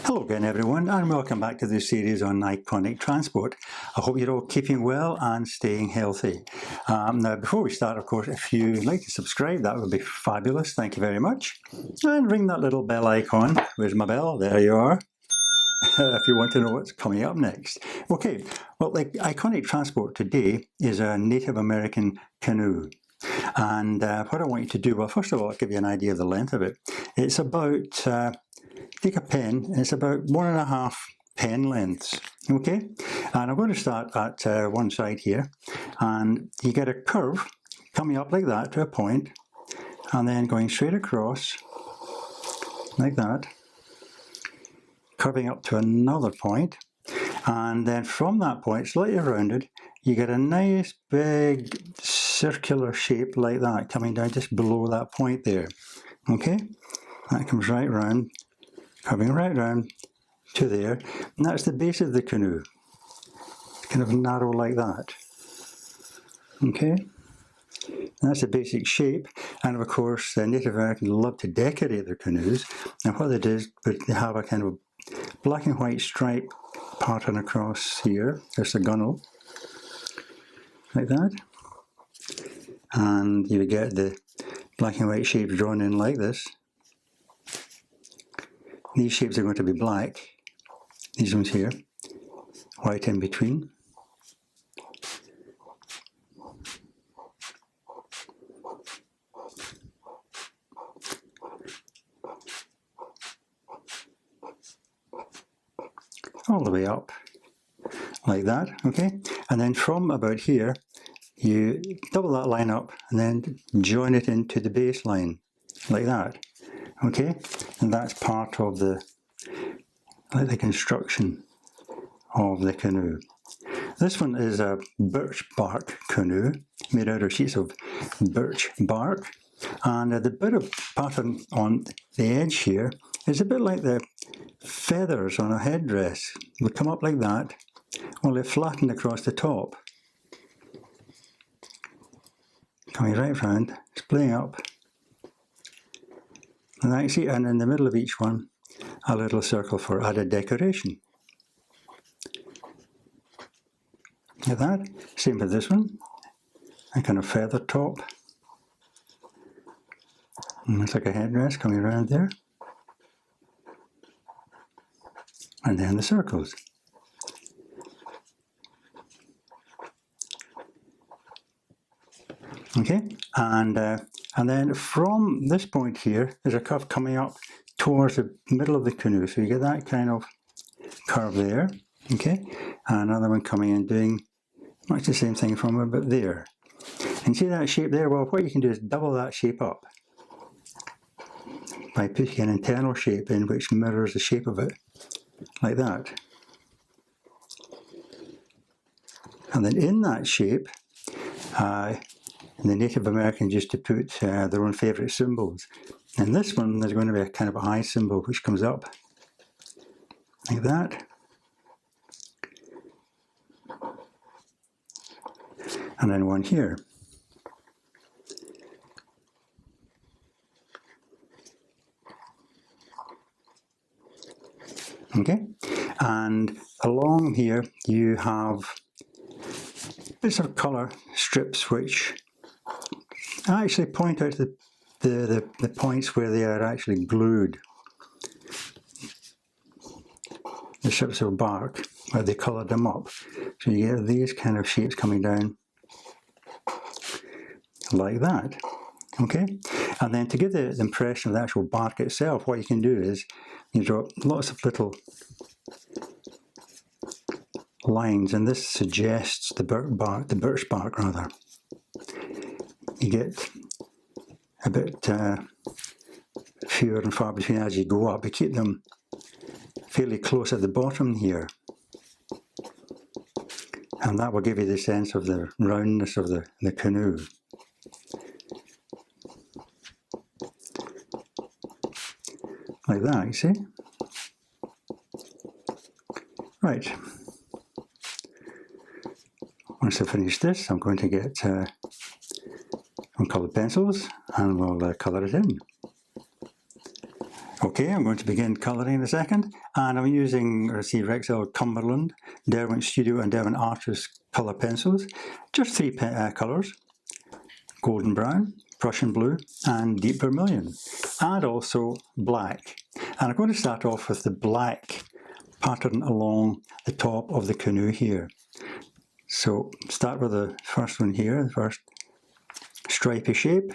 Hello again everyone, and welcome back to this series on iconic transport. I hope you're all keeping well and staying healthy. Now before we start, of course, if you'd like to subscribe, that would be fabulous, thank you very much. And ring that little bell icon. Where's my bell? There you are. If you want to know what's coming up next. Okay, well, the iconic transport today is a Native American canoe. And what I want you to do, well, first of all, I'll give you an idea of the length of it. It's about... take a pen, it's about 1.5 pen lengths, okay? And I'm going to start at one side here, and you get a curve coming up like that to a point, and then going straight across, like that, curving up to another point, and then from that point, slightly rounded, you get a nice big circular shape like that, coming down just below that point there, okay? That comes right round, coming right round to there, and that's the base of the canoe, kind of narrow like that, okay? And that's the basic shape, and of course the Native Americans love to decorate their canoes, and what they do is they have a kind of black and white stripe pattern across here, there's the gunnel, like that, and you get the black and white shapes drawn in like this. These shapes are going to be black, these ones here, white in between. All the way up, like that, okay? And then from about here, you double that line up and then join it into the baseline, like that. Okay, and that's part of the construction of the canoe. This one is a birch bark canoe made out of sheets of birch bark, and the bit of pattern on the edge here is a bit like the feathers on a headdress. It would come up like that, only flattened across the top, coming right round, splitting up. And I see, and in the middle of each one, a little circle for added decoration. Like that. Same with this one. A kind of feather top. And it's like a headdress coming around there. And then the circles. Okay, and then from this point here, there's a curve coming up towards the middle of the canoe. So you get that kind of curve there, okay? And another one coming in doing much the same thing from about there. And see that shape there? Well, what you can do is double that shape up by putting an internal shape in which mirrors the shape of it, like that. And then in that shape, the Native Americans used to put their own favourite symbols. In this one, there's going to be a kind of eye symbol which comes up like that. And then one here. Okay, and along here you have bits of colour strips which actually point out the points where they are actually glued. The strips of bark, where they coloured them up. So you get these kind of shapes coming down like that. Okay? And then to give the impression of the actual bark itself, what you can do is you draw lots of little lines, and this suggests the birch bark rather. You get a bit fewer and far between as you go up. You keep them fairly close at the bottom here, and that will give you the sense of the roundness of the canoe. Like that, you see? Right. Once I finish this, I'm going to get some coloured pencils and we'll colour it in. Okay. Okay, I'm going to begin colouring in a second, and I'm using Rexel Cumberland, Derwent Studio and Derwent Artist colour pencils. Just three colours: golden brown, Prussian blue and deep vermilion, and also black. And I'm going to start off with the black pattern along the top of the canoe here. So start with the first one here, the first stripy shape,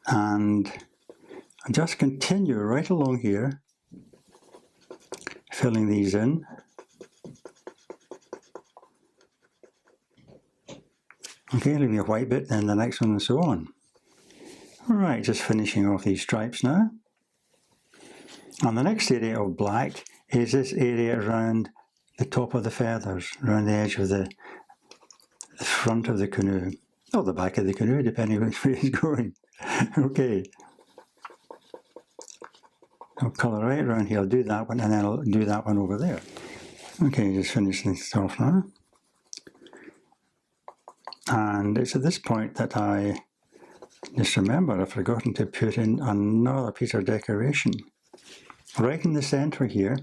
and just continue right along here, filling these in. Okay, leaving a white bit, then the next one and so on. Alright, just finishing off these stripes now. And the next area of black is this area around the top of the feathers, around the edge of the front of the canoe, or the back of the canoe, depending which way it's going. Okay. I'll colour right around here, I'll do that one, and then I'll do that one over there. Okay, just finish this off now. And it's at this point that I just remember I've forgotten to put in another piece of decoration. Right in the centre here,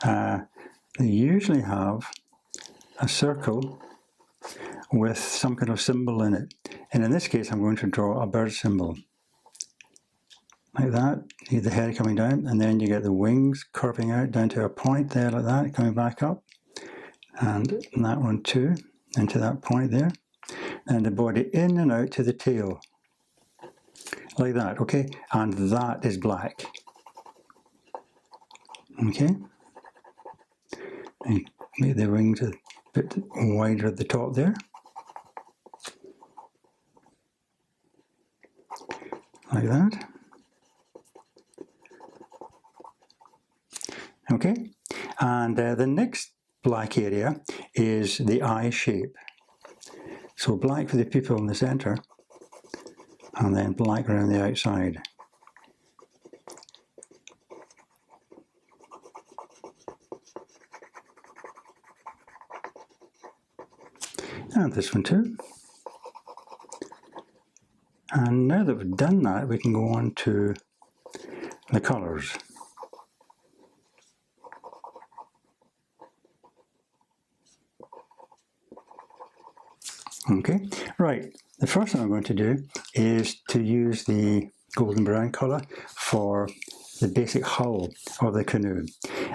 they usually have a circle with some kind of symbol in it. And in this case, I'm going to draw a bird symbol. Like that, you get the head coming down, and then you get the wings curving out down to a point there like that, coming back up. And that one too, into that point there. And the body in and out to the tail. Like that, okay? And that is black. Okay? And make the wings a bit wider at the top there. Like that. Okay? And the next black area is the eye shape. So black for the pupil in the centre, and then black around the outside. And this one too. And now that we've done that, we can go on to the colours. Okay, right, the first thing I'm going to do is to use the golden brown colour for the basic hull of the canoe.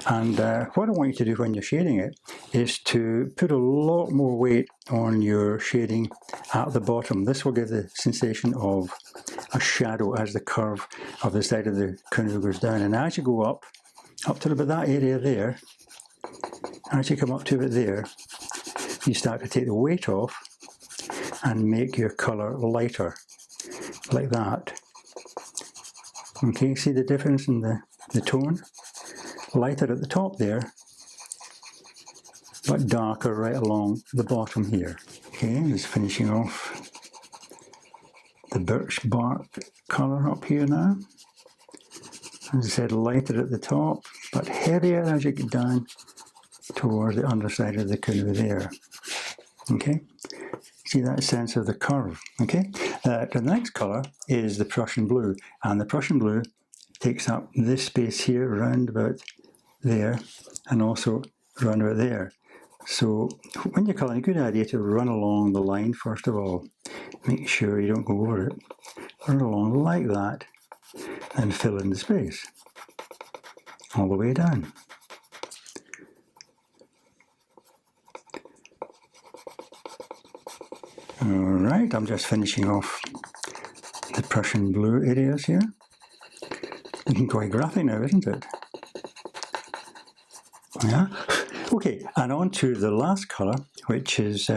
And what I want you to do when you're shading it is to put a lot more weight on your shading at the bottom. This will give the sensation of a shadow as the curve of the side of the canoe goes down. And as you go up to about that area there, as you come up to it there, you start to take the weight off and make your colour lighter, like that. Okay, see the difference in the tone? Lighter at the top there, but darker right along the bottom here. Okay, just finishing off the birch bark colour up here now. As I said, lighter at the top, but heavier as you get down towards the underside of the canoe there. Okay? See that sense of the curve, okay? The next colour is the Prussian Blue, and the Prussian Blue takes up this space here, round about there, and also round about there. So when you're colouring, a good idea to run along the line first of all. Make sure you don't go over it. Run along like that, and fill in the space, all the way down. Alright, I'm just finishing off the Prussian Blue areas here. Looking quite graphic now, isn't it? Yeah. Okay, and on to the last colour, which is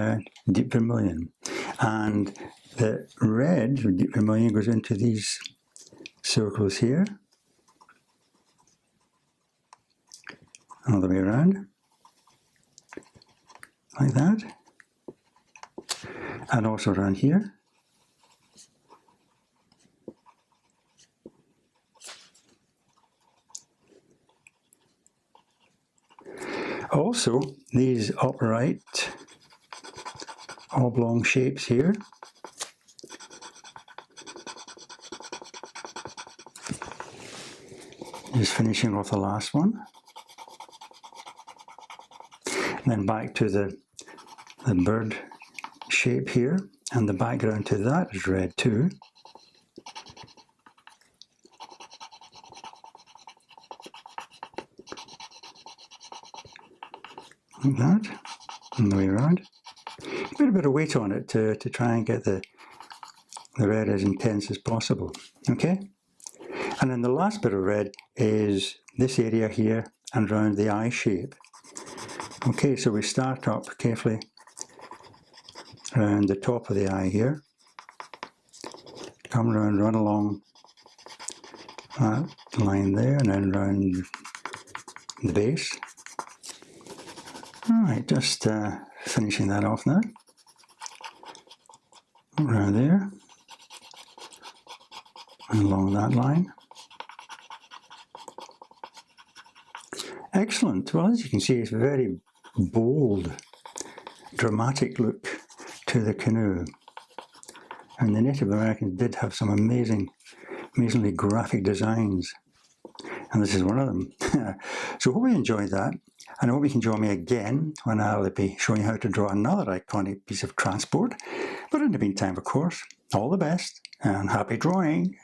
deep vermilion. And the red, or deep vermilion, goes into these circles here. All the way around. Like that. And also around here. Also, these upright oblong shapes here just finishing off the last one. And then back to the bird shape here, and the background to that is red too. Like that, and the way around. Put a bit of weight on it to try and get the red as intense as possible. Okay? And then the last bit of red is this area here and around the eye shape. Okay, so we start up carefully around the top of the eye here. Come around, run along that line there, and then around the base. Alright, just finishing that off now. Around there. And along that line. Excellent. Well, as you can see, it's a very bold, dramatic look to the canoe. And the Native Americans did have some amazingly graphic designs. And this is one of them. So I hope you enjoyed that. And I hope you can join me again when I'll be showing you how to draw another iconic piece of transport. But in the meantime, of course, all the best and happy drawing.